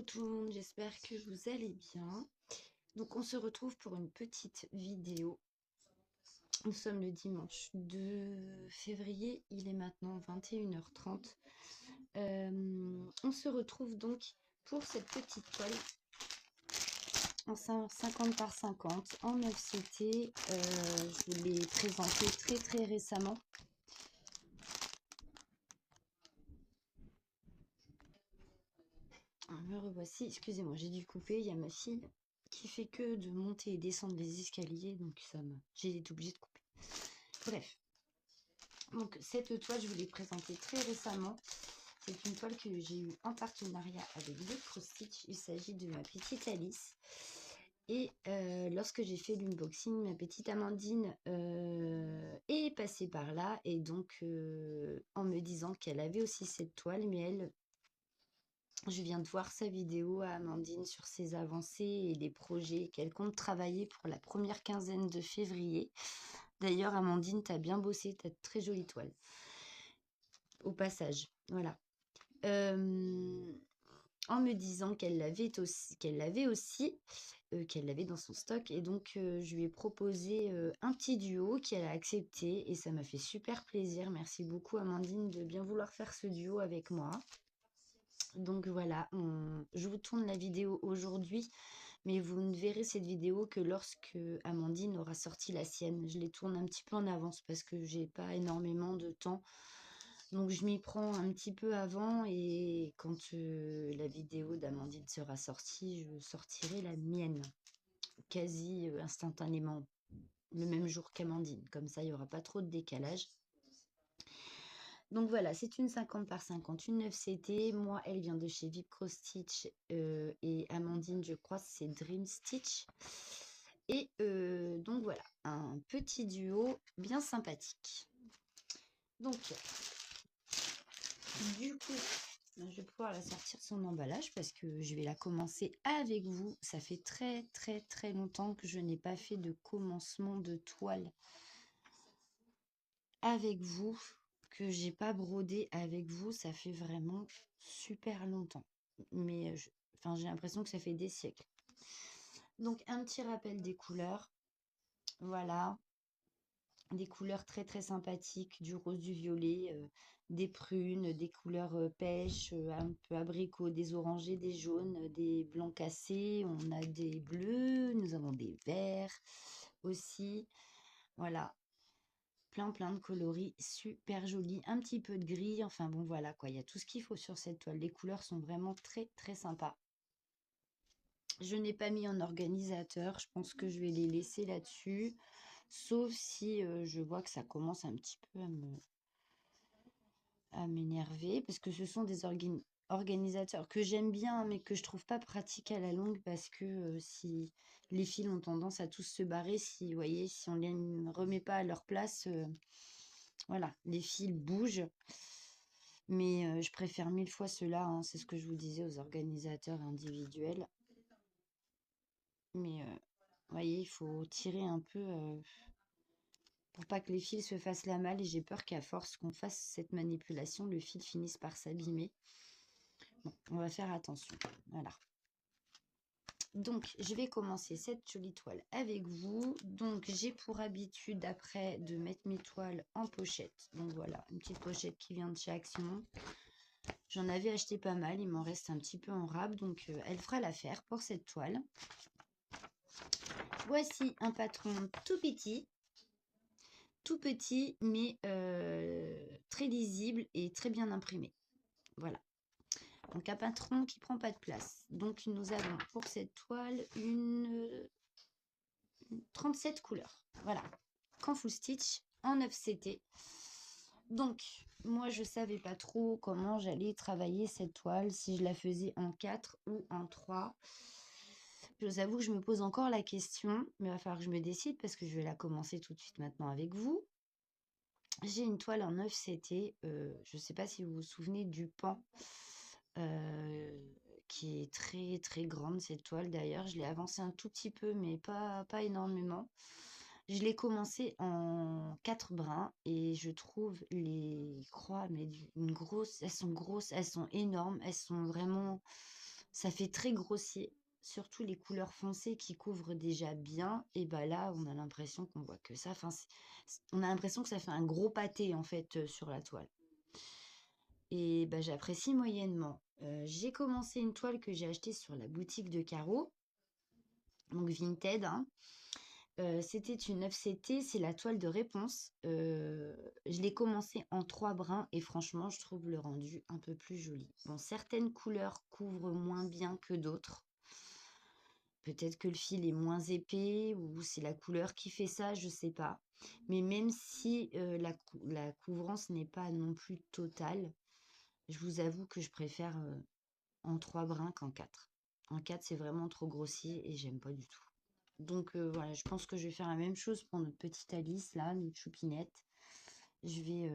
tout le monde, j'espère que vous allez bien. Donc on se retrouve pour une petite vidéo. Nous sommes le dimanche 2 février, il est maintenant 21h30. On se retrouve donc pour cette petite toile en 50 par 50 en 9CT. Je vous l'ai présentée très récemment. Me revoici, excusez-moi, j'ai dû couper, il y a ma fille qui fait que de monter et descendre les escaliers, donc j'ai été obligée de couper. Bref, donc cette toile, je vous l'ai présentée très récemment. C'est une toile que j'ai eue en partenariat avec The Cross Stitch. Il s'agit de ma petite Alice. Et lorsque j'ai fait l'unboxing, ma petite Amandine est passée par là. Et donc, en me disant qu'elle avait aussi cette toile, mais elle, je viens de voir sa vidéo à Amandine sur ses avancées et les projets qu'elle compte travailler pour la première quinzaine de février. D'ailleurs, Amandine, t'as bien bossé, t'as de très jolie toile. Au passage, voilà. En me disant qu'elle l'avait aussi, qu'elle l'avait dans son stock. Et donc, je lui ai proposé un petit duo qu'elle a accepté. Et ça m'a fait super plaisir. Merci beaucoup, Amandine, de bien vouloir faire ce duo avec moi. Donc voilà, je vous tourne la vidéo aujourd'hui, mais vous ne verrez cette vidéo que lorsque Amandine aura sorti la sienne. Je les tourne un petit peu en avance parce que j'ai pas énormément de temps. Donc je m'y prends un petit peu avant et quand la vidéo d'Amandine sera sortie, je sortirai la mienne quasi instantanément, le même jour qu'Amandine. Comme ça, il n'y aura pas trop de décalage. Donc voilà, c'est une 50 par 50, une 9CT. Moi, elle vient de chez Vip Cross Stitch et Amandine, je crois, c'est Dream Stitch. Et donc voilà, un petit duo bien sympathique. Donc, du coup, je vais pouvoir la sortir de son emballage parce que je vais la commencer avec vous. Ça fait très longtemps que je n'ai pas fait de commencement de toile avec vous, que j'ai pas brodé avec vous. Ça fait vraiment super longtemps. Mais j'ai l'impression que ça fait des siècles. Donc un petit rappel des couleurs. Voilà. Des couleurs très sympathiques, du rose, du violet, des prunes, des couleurs pêche, un peu abricot, des orangés, des jaunes, des blancs cassés, on a des bleus, nous avons des verts aussi. Voilà, plein de coloris, super jolis, un petit peu de gris, enfin bon voilà quoi, il y a tout ce qu'il faut sur cette toile. Les couleurs sont vraiment très sympas. Je n'ai pas mis en organisateur, je pense que je vais les laisser là-dessus. Sauf si je vois que ça commence un petit peu à m'énerver, parce que ce sont des organisateurs que j'aime bien, mais que je trouve pas pratiques à la longue, parce que si les fils ont tendance à tous se barrer, si, vous voyez, si on les remet pas à leur place, voilà, les fils bougent. Mais je préfère 1000 fois ceux-là, hein, c'est ce que je vous disais aux organisateurs individuels. Mais vous voyez, il faut tirer un peu pour pas que les fils se fassent la malle, et j'ai peur qu'à force qu'on fasse cette manipulation, le fil finisse par s'abîmer. Bon, on va faire attention. Voilà. Donc, je vais commencer cette jolie toile avec vous. Donc, j'ai pour habitude après de mettre mes toiles en pochette. Donc voilà, une petite pochette qui vient de chez Action. J'en avais acheté pas mal, il m'en reste un petit peu en rab, donc elle fera l'affaire pour cette toile. Voici un patron tout petit, mais très lisible et très bien imprimé. Voilà. Donc un patron qui prend pas de place. Donc nous avons pour cette toile une 37 couleurs. Voilà. Qu'en full stitch, en 9CT. Donc moi je savais pas trop comment j'allais travailler cette toile, si je la faisais en 4 ou en 3. Je vous avoue que je me pose encore la question, mais il va falloir que je me décide parce que je vais la commencer tout de suite maintenant avec vous. J'ai une toile en 9CT, je ne sais pas si vous vous souvenez du pan, qui est très grande cette toile d'ailleurs. Je l'ai avancée un tout petit peu, mais pas énormément. Je l'ai commencé en 4 brins et je trouve les croix, mais elles sont grosses, elles sont énormes, elles sont vraiment... Ça fait très grossier, surtout les couleurs foncées qui couvrent déjà bien. Et bah là, on a l'impression qu'on voit que ça. Enfin, on a l'impression que ça fait un gros pâté en fait sur la toile. Et bah, j'apprécie moyennement. J'ai commencé une toile que j'ai achetée sur la boutique de Caro, donc Vinted, hein. C'était une 9CT, c'est la toile de réponse. Je l'ai commencé en 3 brins et franchement, je trouve le rendu un peu plus joli. Bon, certaines couleurs couvrent moins bien que d'autres. Peut-être que le fil est moins épais ou c'est la couleur qui fait ça, je sais pas. Mais même si la couvrance n'est pas non plus totale, je vous avoue que je préfère en 3 brins qu'en 4. En 4, c'est vraiment trop grossier et j'aime pas du tout. Donc voilà, je pense que je vais faire la même chose pour notre petite Alice, là, notre choupinette. Je vais,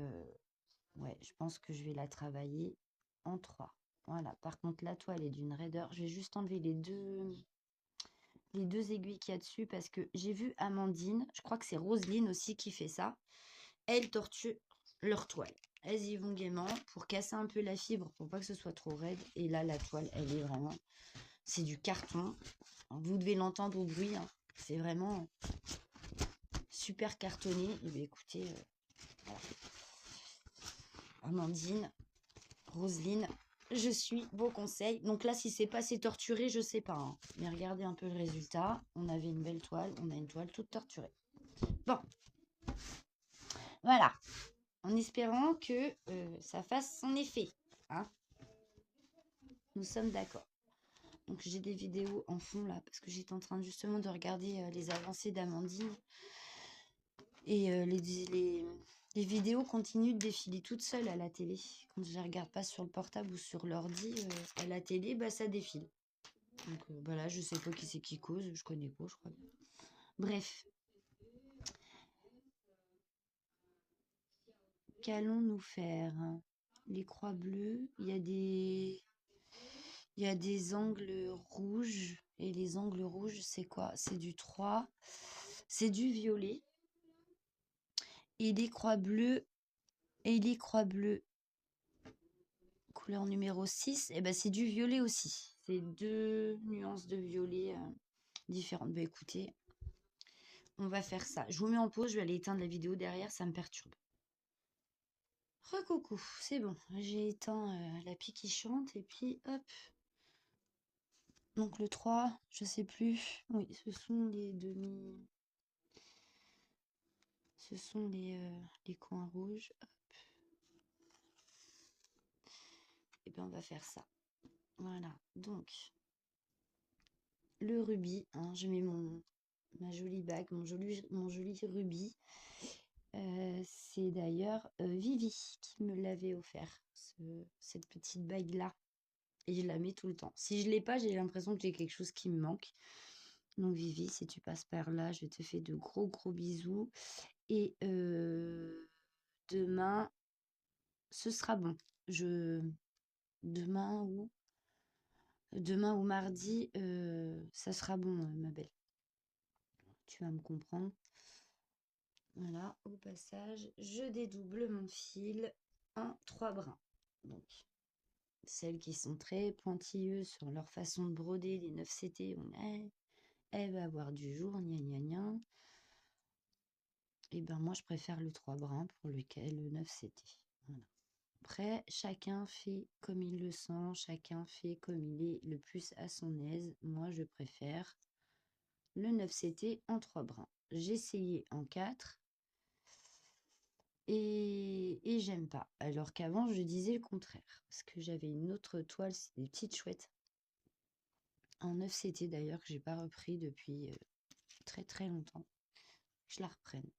ouais, je pense que je vais la travailler en 3. Voilà, par contre, la toile est d'une raideur. Je vais juste enlever les deux aiguilles qu'il y a dessus parce que j'ai vu Amandine, je crois que c'est Roselyne aussi qui fait ça. Elles torturent leur toile. Elles y vont gaiement pour casser un peu la fibre pour pas que ce soit trop raide. Et là, la toile, elle est vraiment... C'est du carton. Vous devez l'entendre au bruit, hein. C'est vraiment super cartonné. Et bien écoutez, voilà. Amandine, Roselyne, je suis vos conseils. Donc là, si c'est pas assez torturé, je sais pas, hein. Mais regardez un peu le résultat. On avait une belle toile. On a une toile toute torturée. Bon, voilà. En espérant que ça fasse son effet, hein. Nous sommes d'accord. Donc j'ai des vidéos en fond là, parce que j'étais en train justement de regarder les avancées d'Amandine. Et les vidéos continuent de défiler toutes seules à la télé. Quand je ne les regarde pas sur le portable ou sur l'ordi, à la télé, bah ça défile. Donc bah là, je sais pas qui c'est qui cause, je connais pas, je crois. Bref, qu'allons-nous faire? Les croix bleues, il y a des angles rouges. Et les angles rouges, c'est quoi? C'est du 3. C'est du violet. Et les croix bleues, couleur numéro 6, et ben c'est du violet aussi. C'est 2 nuances de violet différentes. Bah écoutez, on va faire ça. Je vous mets en pause, je vais aller éteindre la vidéo derrière, ça me perturbe. Recoucou, c'est bon. J'ai éteint la pie qui chante et puis hop. Donc le 3, je sais plus. Oui, ce sont les demi... Ce sont les coins rouges. Hop. Et ben on va faire ça. Voilà, donc le rubis, hein, je mets ma jolie bague, mon joli rubis. C'est d'ailleurs Vivi qui me l'avait offert, cette petite bague-là. Et je la mets tout le temps. Si je l'ai pas, j'ai l'impression que j'ai quelque chose qui me manque. Donc Vivi, si tu passes par là, je te fais de gros gros bisous. Et demain, ce sera bon. Demain ou mardi, ça sera bon, ma belle. Tu vas me comprendre. Voilà, au passage, je dédouble mon fil en 3 brins. Donc, celles qui sont très pointilleuses sur leur façon de broder, les 9CT, elle va avoir du jour, gna gna gna. Et ben moi, je préfère le 3 brins pour lequel le 9CT. Voilà. Après, chacun fait comme il le sent, chacun fait comme il est le plus à son aise. Moi, je préfère le 9CT en 3 brins. J'ai essayé en 4 et j'aime pas. Alors qu'avant, je disais le contraire. Parce que j'avais une autre toile, c'est des petites chouettes. En 9CT d'ailleurs, que j'ai pas repris depuis très très longtemps. Je la reprenne.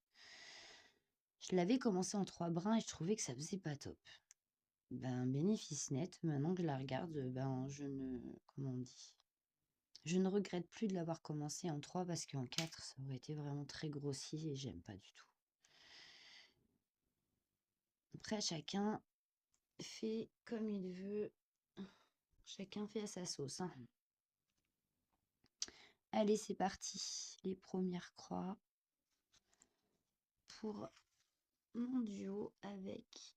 Je l'avais commencé en 3 brins et je trouvais que ça faisait pas top. Ben, bénéfice net, maintenant que je la regarde, ben, comment on dit? Je ne regrette plus de l'avoir commencé en 3 parce qu'en 4, ça aurait été vraiment très grossier et j'aime pas du tout. Après, chacun fait comme il veut. Chacun fait à sa sauce, hein. Allez, c'est parti. Les premières croix pour mon duo avec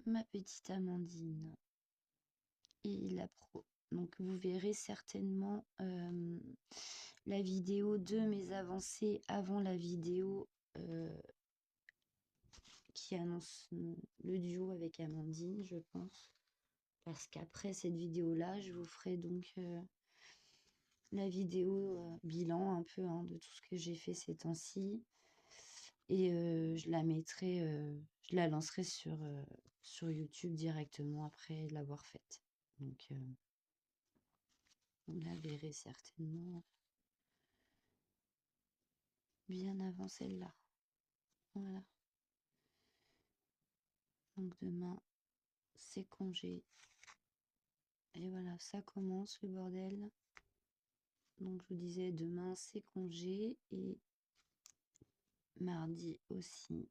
ma petite Amandine et Donc vous verrez certainement la vidéo de mes avancées avant la vidéo qui annonce le duo avec Amandine, je pense. Parce qu'après cette vidéo-là, je vous ferai donc la vidéo bilan un peu de tout ce que j'ai fait ces temps-ci. Et je la mettrai, je la lancerai sur YouTube directement après l'avoir faite. Donc vous la verrez certainement bien avant celle-là. Voilà. Donc demain, c'est congé. Et voilà, ça commence le bordel. Donc je vous disais, demain, c'est congé. Et mardi aussi.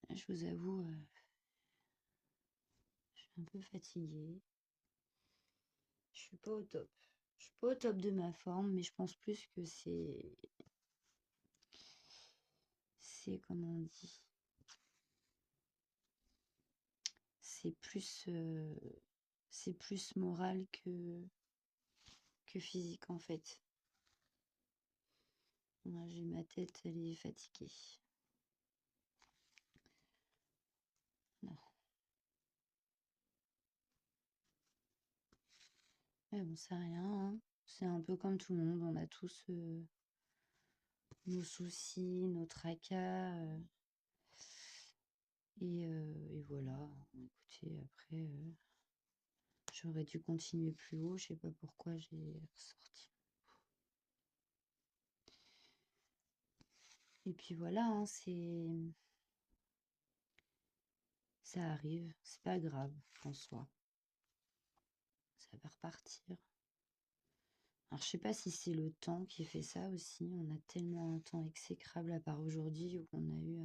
Je vous avoue, je suis un peu fatiguée. Je suis pas au top. Je suis pas au top de ma forme, mais je pense plus que c'est comment on dit, c'est plus moral que physique en fait. Moi, j'ai ma tête, elle est fatiguée. Non. Mais bon, c'est rien, hein. C'est un peu comme tout le monde, on a tous nos soucis, nos tracas. Et voilà. Écoutez, après, j'aurais dû continuer plus haut. Je sais pas pourquoi j'ai ressorti. Et puis voilà, hein, ça arrive. C'est pas grave en soi. Ça va repartir. Alors, je sais pas si c'est le temps qui fait ça aussi. On a tellement un temps exécrable à part aujourd'hui où on a eu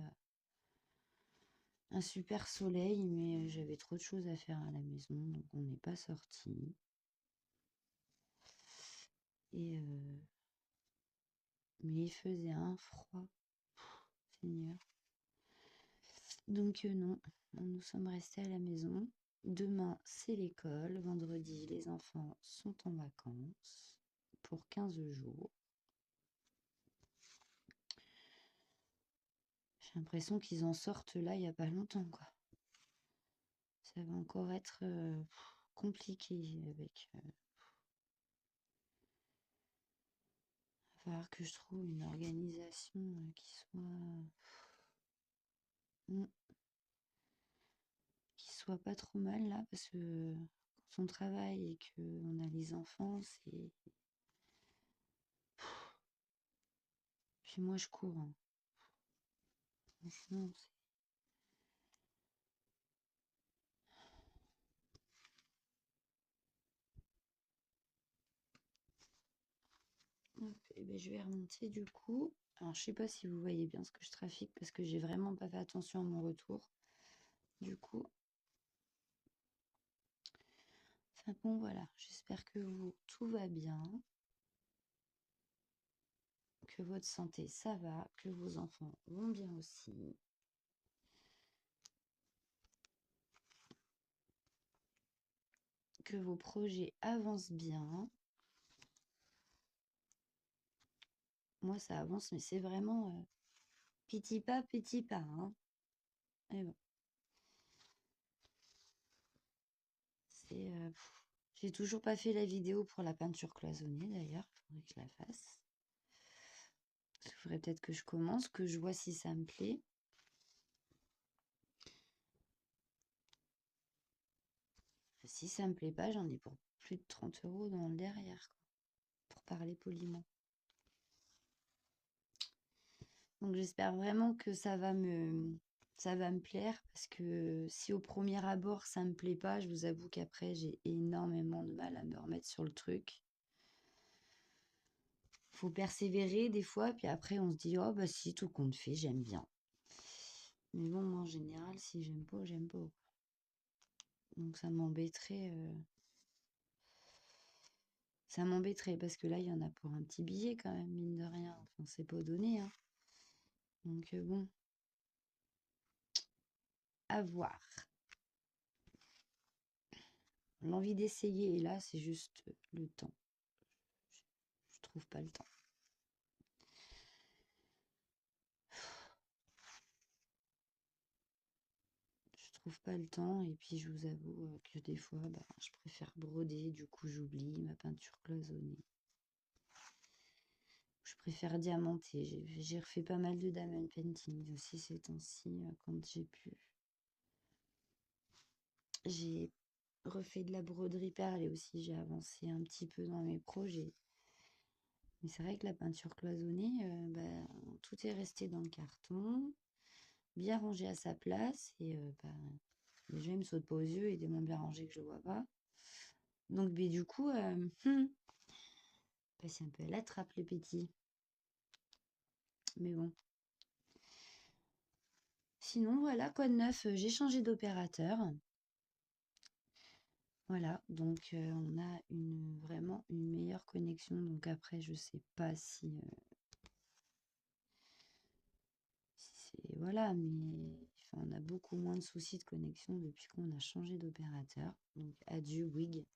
un super soleil, mais j'avais trop de choses à faire à la maison, donc on n'est pas sorti. Et mais il faisait un froid, Seigneur. Donc non, nous sommes restés à la maison. Demain, c'est l'école. Vendredi, les enfants sont en vacances pour 15 jours. J'ai l'impression qu'ils en sortent là il n'y a pas longtemps, quoi. Ça va encore être compliqué avec. Il va falloir que je trouve une organisation mm, qui soit pas trop mal là, parce que quand on travaille et qu'on a les enfants, c'est. Puis moi, je cours, hein. Franchement, hop, et ben, je vais remonter du coup. Alors, je sais pas si vous voyez bien ce que je trafique parce que j'ai vraiment pas fait attention à mon retour. Du coup, enfin bon, voilà. J'espère que tout va bien, que votre santé, ça va, que vos enfants vont bien aussi. Que vos projets avancent bien. Moi, ça avance, mais c'est vraiment petit pas, hein. Et bon, j'ai toujours pas fait la vidéo pour la peinture cloisonnée d'ailleurs. Faudrait que je la fasse. Il faudrait peut-être que je commence, que je vois si ça me plaît. Si ça me plaît pas, j'en ai pour plus de 30 € dans le derrière, quoi, pour parler poliment. Donc j'espère vraiment que ça va me plaire, parce que si au premier abord ça me plaît pas, je vous avoue qu'après j'ai énormément de mal à me remettre sur le truc. Faut persévérer des fois, puis après on se dit oh bah si, tout compte fait, j'aime bien. Mais bon, moi en général, si j'aime pas, j'aime pas. Donc ça m'embêterait. Ça m'embêterait parce que là, il y en a pour un petit billet quand même, mine de rien. Enfin, c'est pas donné, hein. Donc bon, à voir. l'envie d'essayer et là, c'est juste le temps. Je trouve pas le temps. Je trouve pas le temps et puis je vous avoue que des fois, bah, je préfère broder, du coup j'oublie ma peinture cloisonnée. Je préfère diamanter. J'ai refait pas mal de diamond painting aussi ces temps-ci quand j'ai pu. J'ai refait de la broderie perlée aussi. J'ai avancé un petit peu dans mes projets. Mais c'est vrai que la peinture cloisonnée, bah, tout est resté dans le carton, bien rangé à sa place. Et bah, déjà, il me saute pas aux yeux, il est tellement bien rangé que je le vois pas. Donc, mais du coup, bah, c'est un peu à la trappe le petit. Mais bon. Sinon, voilà, quoi de neuf? J'ai changé d'opérateur. Voilà, donc on a vraiment une meilleure connexion. Donc après, je sais pas si c'est... Voilà, mais enfin, on a beaucoup moins de soucis de connexion depuis qu'on a changé d'opérateur. Donc adieu Wig.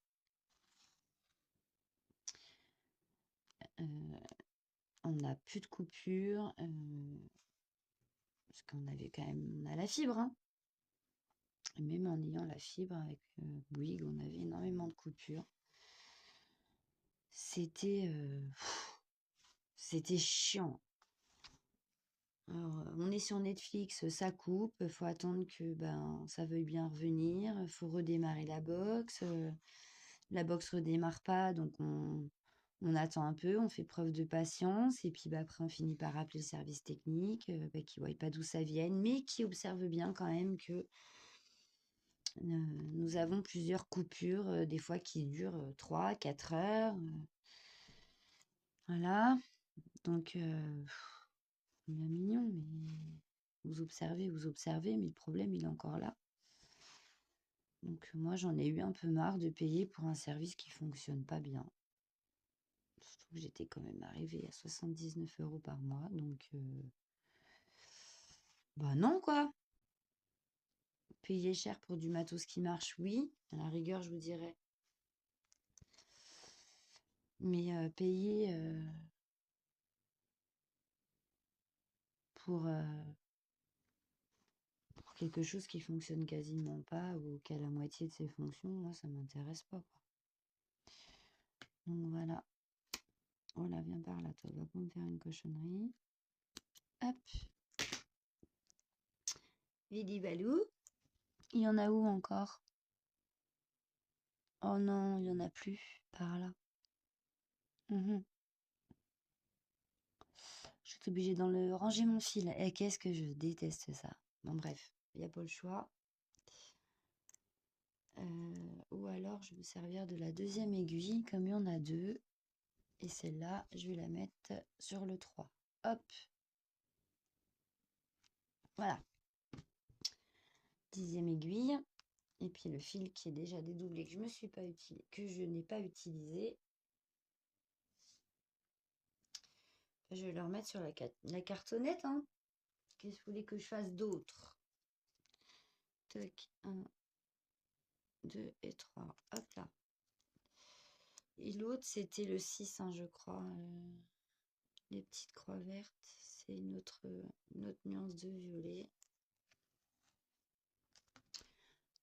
On n'a plus de coupure. Parce qu'on avait quand même... On a la fibre, hein. Et même en ayant la fibre avec Bouygues, on avait énormément de coupures. C'était chiant. Alors, on est sur Netflix, ça coupe, faut attendre que ben ça veuille bien revenir, faut redémarrer la box redémarre pas, donc on attend un peu, on fait preuve de patience, et puis bah, après on finit par appeler le service technique, bah, qui ne voit pas d'où ça vienne, mais qui observe bien quand même que nous avons plusieurs coupures, des fois qui durent 3, 4 heures. Voilà. Donc, il est mignon, mais vous observez, mais le problème, il est encore là. Donc, moi, j'en ai eu un peu marre de payer pour un service qui fonctionne pas bien. Surtout que j'étais quand même arrivée à 79 € par mois, donc bah non, quoi. Payer cher pour du matos qui marche, oui, à la rigueur, je vous dirais. Mais payer pour, pour quelque chose qui fonctionne quasiment pas ou qui a la moitié de ses fonctions, moi, ça m'intéresse pas, quoi. Donc voilà. Oh là, viens par là, toi, va pas me faire une cochonnerie. Hop. Vidi Balou. Il y en a où encore? Oh non, il y en a plus par là. Mhm. Je suis obligée d'en le ranger mon fil. Et qu'est-ce que je déteste ça. Bon bref, il n'y a pas le choix. Ou alors je vais me servir de la deuxième aiguille, comme il y en a deux. Et celle-là, je vais la mettre sur le 3. Hop. Voilà. 10e aiguille. Et puis le fil qui est déjà dédoublé, que je n'ai pas utilisé. Je vais le remettre sur la cartonnette, hein. Qu'est-ce que vous voulez que je fasse d'autre? Tac, 1, 2 et 3. Hop là. Et l'autre, c'était le 6, hein, je crois. Les petites croix vertes, c'est une autre nuance de violet.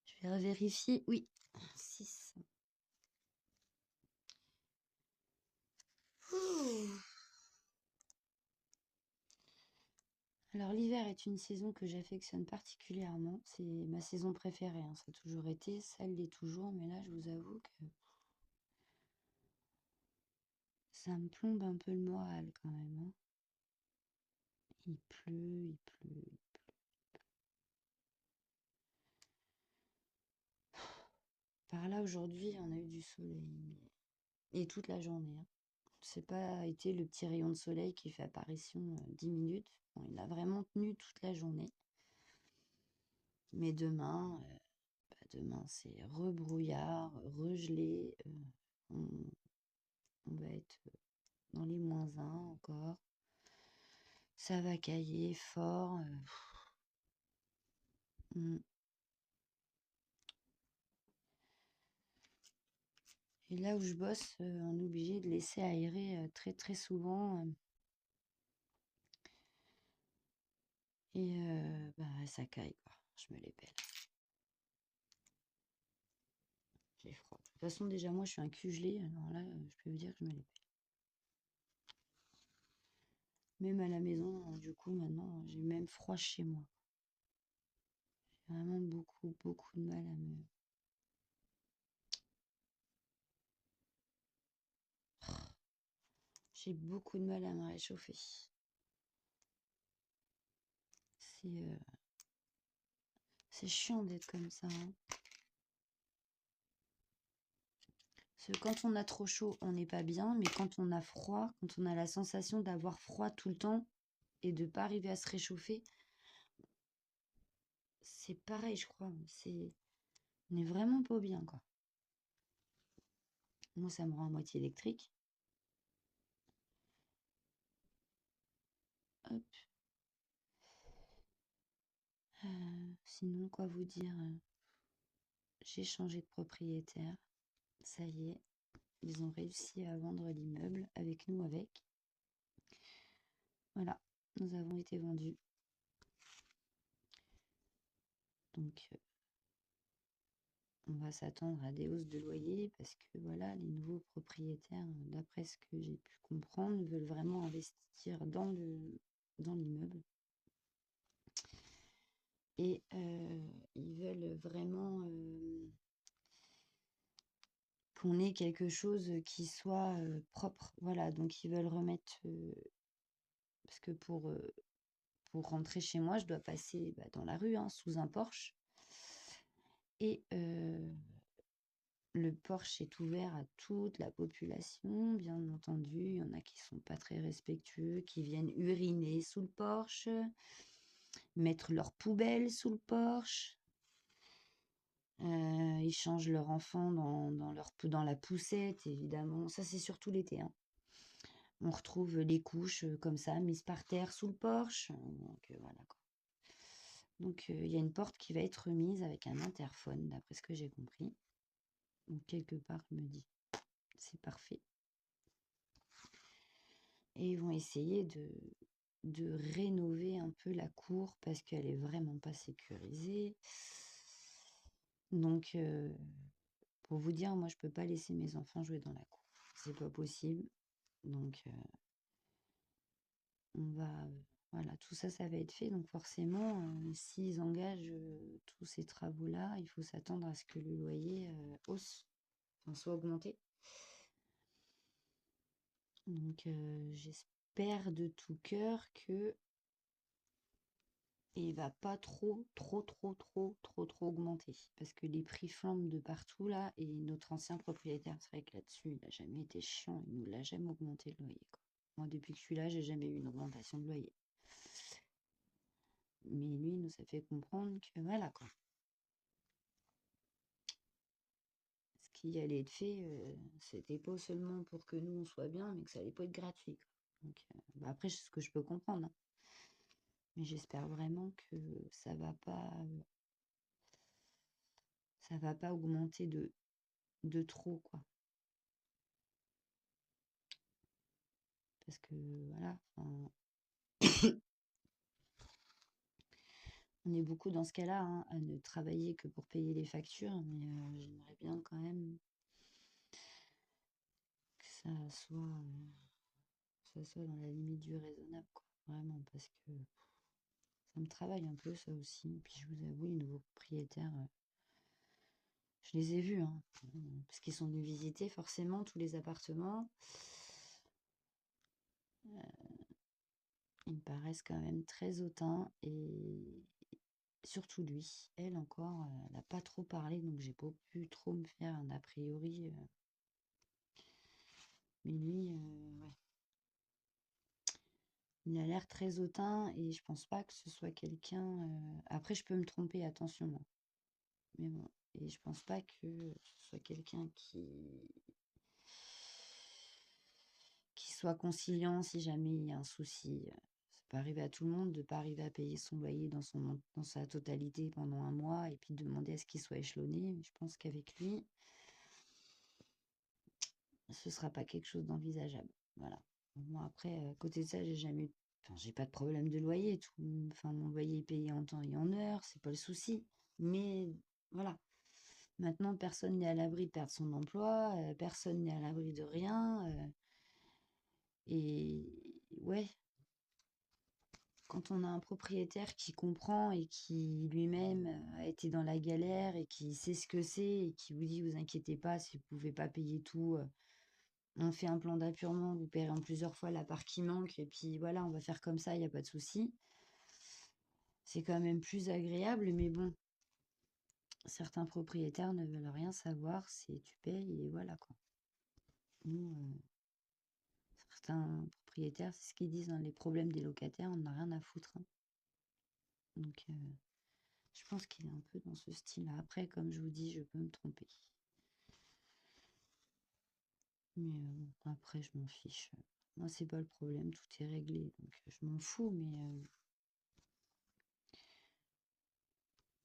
Je vais revérifier. Oui, 6. Alors l'hiver est une saison que j'affectionne particulièrement. C'est ma saison préférée, hein. Ça a toujours été, ça l'est toujours. Mais là, je vous avoue que ça me plombe un peu le moral quand même, hein. Il pleut, il pleut, il pleut. Par là, aujourd'hui, on a eu du soleil. Et toute la journée, hein. C'est pas été le petit rayon de soleil qui fait apparition 10 minutes. Bon, il a vraiment tenu toute la journée. Mais demain c'est rebrouillard, regelé. On, on va être dans les -1 encore. Ça va cailler fort. Mm. Et là où je bosse, on est obligé de laisser aérer très très souvent. Et bah, ça caille, quoi. Je me les pèle. J'ai froid. De toute façon, déjà, moi, je suis un cul gelé. Alors là, je peux vous dire que je me les pèle. Même à la maison, du coup, maintenant, j'ai même froid chez moi. J'ai vraiment beaucoup, beaucoup de mal à me... J'ai beaucoup de mal à me réchauffer. C'est chiant d'être comme ça, hein. Parce que quand on a trop chaud, on n'est pas bien, mais quand on a froid, quand on a la sensation d'avoir froid tout le temps et de pas arriver à se réchauffer, c'est pareil, je crois. On est vraiment pas bien, quoi. Moi, ça me rend à moitié électrique. Hop. Sinon, quoi vous dire? J'ai changé de propriétaire. Ça y est, ils ont réussi à vendre l'immeuble avec nous avec. Voilà, nous avons été vendus. Donc, on va s'attendre à des hausses de loyer parce que voilà, les nouveaux propriétaires, d'après ce que j'ai pu comprendre, veulent vraiment investir dans l'immeuble. Et ils veulent vraiment qu'on ait quelque chose qui soit propre. Voilà, donc ils veulent remettre... parce que pour rentrer chez moi, je dois passer dans la rue, hein, sous un porche. Et le porche est ouvert à toute la population, bien entendu. Il y en a qui sont pas très respectueux, qui viennent uriner sous le porche, mettre leurs poubelles sous le porche. Ils changent leur enfant dans la poussette, évidemment. Ça, c'est surtout l'été, hein. On retrouve les couches comme ça, mises par terre sous le porche. Donc, voilà, quoi. Donc, il y a une porte qui va être remise avec un interphone, d'après ce que j'ai compris. Donc, quelque part, je me dis, c'est parfait. Et ils vont essayer de rénover un peu la cour parce qu'elle est vraiment pas sécurisée. Donc, pour vous dire, moi, je peux pas laisser mes enfants jouer dans la cour. C'est pas possible. Donc, voilà, tout ça, ça va être fait. Donc, forcément, s'ils engagent tous ces travaux-là, il faut s'attendre à ce que le loyer hausse, enfin, soit augmenté. Donc, j'espère de tout cœur que il va pas trop augmenter. Parce que les prix flambent de partout là. Et notre ancien propriétaire, c'est vrai que là-dessus, il n'a jamais été chiant. Il nous l'a jamais augmenté le loyer, quoi. Moi, depuis que je suis là, j'ai jamais eu une augmentation de loyer. Mais lui, il nous a fait comprendre que voilà, quoi. Ce qui allait être fait, c'était pas seulement pour que nous, on soit bien, mais que ça allait pas être gratuit, quoi. Donc, après, c'est ce que je peux comprendre, hein. Mais j'espère vraiment que ça va pas augmenter de trop, quoi. Parce que voilà, on est beaucoup dans ce cas-là, hein, à ne travailler que pour payer les factures, mais j'aimerais bien quand même que ça soit dans la limite du raisonnable, quoi. Vraiment, parce que ça me travaille un peu, ça aussi. Et puis je vous avoue, les nouveaux propriétaires, je les ai vus, hein, parce qu'ils sont venus visiter forcément tous les appartements. Ils me paraissent quand même très hautains et surtout lui. Elle encore, elle n'a pas trop parlé, donc j'ai pas pu trop me faire un a priori. Mais lui, ouais. Il a l'air très hautain et je pense pas que ce soit quelqu'un. Après, je peux me tromper, attention, hein. Mais bon, et je pense pas que ce soit quelqu'un qui soit conciliant si jamais il y a un souci. Ça peut arriver à tout le monde de ne pas arriver à payer son loyer dans sa totalité pendant un mois et puis de demander à ce qu'il soit échelonné. Je pense qu'avec lui, ce sera pas quelque chose d'envisageable. Voilà. Moi, après, à côté de ça, j'ai pas de problème de loyer. Enfin, mon loyer est payé en temps et en heure, c'est pas le souci. Mais voilà. Maintenant, personne n'est à l'abri de perdre son emploi, personne n'est à l'abri de rien. Et ouais, quand on a un propriétaire qui comprend et qui lui-même a été dans la galère et qui sait ce que c'est et qui vous dit, vous inquiétez pas, si vous pouvez pas payer tout, on fait un plan d'appurement, vous paierez en plusieurs fois la part qui manque, et puis voilà, on va faire comme ça, il n'y a pas de souci. C'est quand même plus agréable, mais bon, certains propriétaires ne veulent rien savoir, c'est tu payes et voilà quoi. Nous, certains propriétaires, c'est ce qu'ils disent, hein, les problèmes des locataires, on n'a rien à foutre, hein. Donc, je pense qu'il est un peu dans ce style-là. Après, comme je vous dis, je peux me tromper. Mais après, je m'en fiche. Moi, c'est pas le problème, tout est réglé, donc je m'en fous, mais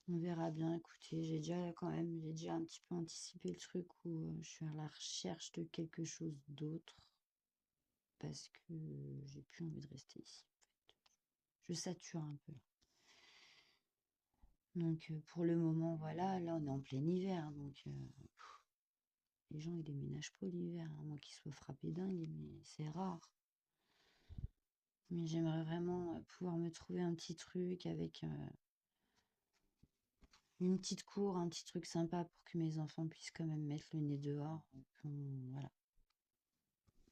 on verra bien. Écoutez, j'ai déjà un petit peu anticipé le truc où je suis à la recherche de quelque chose d'autre parce que j'ai plus envie de rester ici. En fait. Je sature un peu. Donc pour le moment, voilà, là on est en plein hiver, donc les gens ils déménagent pas l'hiver, à moins qu'ils soient frappés dingues, mais c'est rare. Mais j'aimerais vraiment pouvoir me trouver un petit truc avec une petite cour, un petit truc sympa pour que mes enfants puissent quand même mettre le nez dehors. Voilà.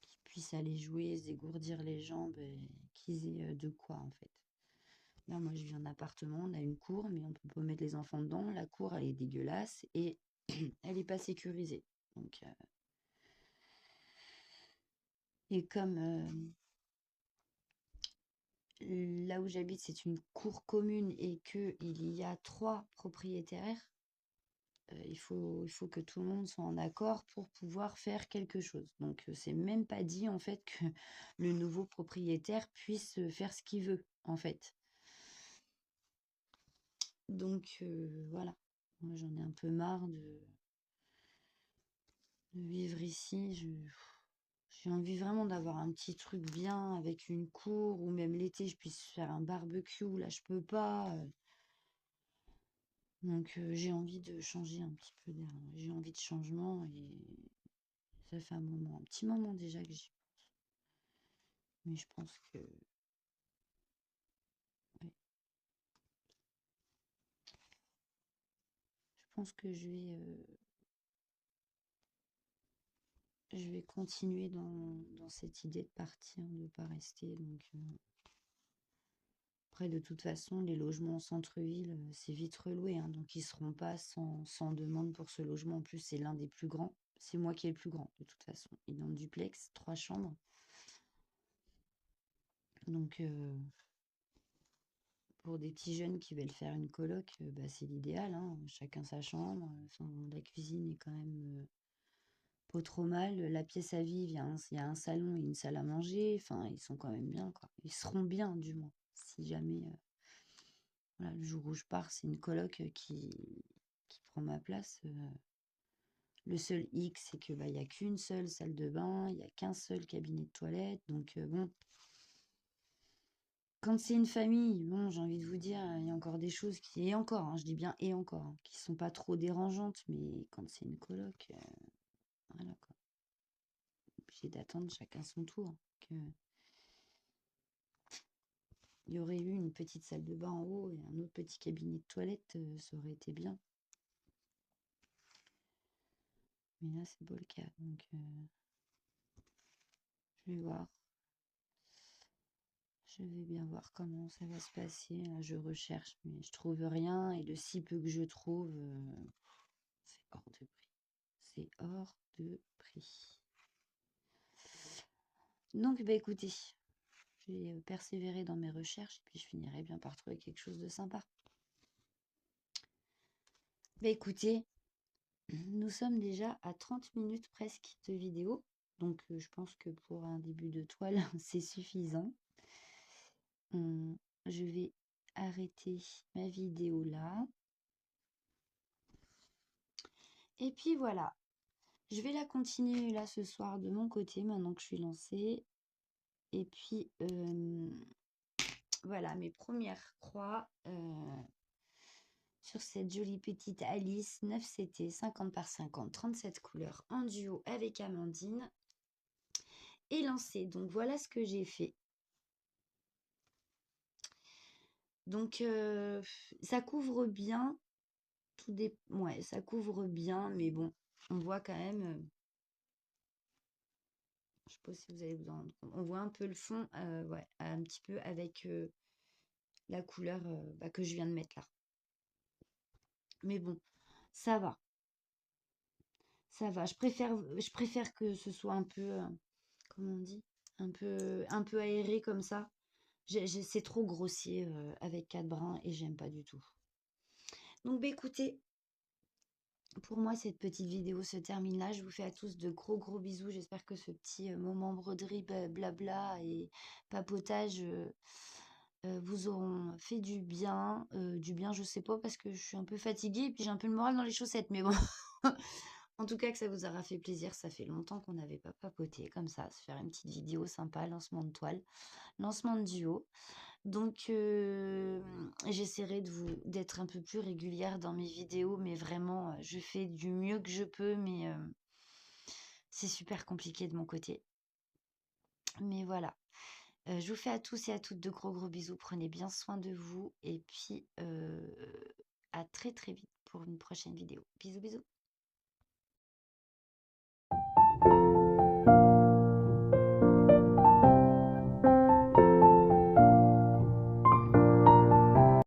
Qu'ils puissent aller jouer, se dégourdir les jambes et qu'ils aient de quoi en fait. Là, moi je vis en appartement, on a une cour, mais on peut pas mettre les enfants dedans. La cour elle est dégueulasse et elle est pas sécurisée. Donc, et comme là où j'habite, c'est une cour commune et qu'il y a 3 propriétaires, il faut que tout le monde soit en accord pour pouvoir faire quelque chose. Donc, c'est même pas dit en fait que le nouveau propriétaire puisse faire ce qu'il veut, en fait. Donc, voilà. Moi, j'en ai un peu marre de vivre ici. J'ai envie vraiment d'avoir un petit truc bien avec une cour ou même l'été, je puisse faire un barbecue. Là, je peux pas. Donc, j'ai envie de changer un petit peu d'air. J'ai envie de changement et ça fait un petit moment déjà que j'y pense. Mais je pense que, ouais, je pense que je vais continuer dans cette idée de partir, de ne pas rester. Donc, après, de toute façon, les logements en centre-ville, c'est vite reloué, hein, donc ils seront pas sans demande pour ce logement. En plus, c'est l'un des plus grands. C'est moi qui est le plus grand, de toute façon. Il est en duplex, 3 chambres. Donc, pour des petits jeunes qui veulent faire une coloc, bah, c'est l'idéal, hein. Chacun sa chambre. Enfin, la cuisine est quand même pas trop mal. La pièce à vivre, il y a un salon et une salle à manger. Enfin, ils sont quand même bien, quoi. Ils seront bien, du moins. Si jamais, voilà, le jour où je pars, c'est une coloc qui prend ma place. Le seul hic, c'est que bah, il y a qu'une seule salle de bain, il y a qu'un seul cabinet de toilette. Donc bon, quand c'est une famille, bon, j'ai envie de vous dire, il y a encore des choses qui et encore, hein, je dis bien et encore, hein, qui sont pas trop dérangeantes, mais quand c'est une coloc, voilà quoi. Obligé d'attendre chacun son tour. Que il y aurait eu une petite salle de bain en haut et un autre petit cabinet de toilette, ça aurait été bien. Mais là, c'est pas le cas. Donc, je vais voir. Je vais bien voir comment ça va se passer. Là, je recherche, mais je trouve rien. Et le si peu que je trouve, c'est hors de prix. C'est hors de prix. Donc, bah écoutez, je vais persévérer dans mes recherches et puis je finirai bien par trouver quelque chose de sympa. Bah écoutez, nous sommes déjà à 30 minutes presque de vidéo. Donc, je pense que pour un début de toile, c'est suffisant. Je vais arrêter ma vidéo là. Et puis voilà, Je vais la continuer là ce soir de mon côté, maintenant que je suis lancée. Et puis, voilà mes premières croix sur cette jolie petite Alice 9 CT 50 par 50, 37 couleurs en duo avec Amandine et lancée. Donc voilà ce que j'ai fait. Donc ça couvre bien, ouais, ça couvre bien, mais bon, on voit quand même, je sais pas si vous allez vous en rendre compte, on voit un peu le fond, ouais, un petit peu avec la couleur que je viens de mettre là. Mais bon, ça va. Ça va. Je préfère que ce soit un peu, comment on dit? Un peu aéré comme ça. C'est trop grossier avec 4 brins et j'aime pas du tout. Donc, bah, écoutez, pour moi, cette petite vidéo se termine là. Je vous fais à tous de gros gros bisous. J'espère que ce petit moment broderie, blabla et papotage vous auront fait du bien. Du bien, je sais pas, parce que je suis un peu fatiguée et puis j'ai un peu le moral dans les chaussettes. Mais bon, en tout cas, que ça vous aura fait plaisir. Ça fait longtemps qu'on n'avait pas papoté comme ça. Se faire une petite vidéo sympa, lancement de toile, lancement de duo. Donc, j'essaierai d'être un peu plus régulière dans mes vidéos, mais vraiment, je fais du mieux que je peux, mais c'est super compliqué de mon côté. Mais voilà. Je vous fais à tous et à toutes de gros gros bisous. Prenez bien soin de vous et puis à très très vite pour une prochaine vidéo. Bisous bisous.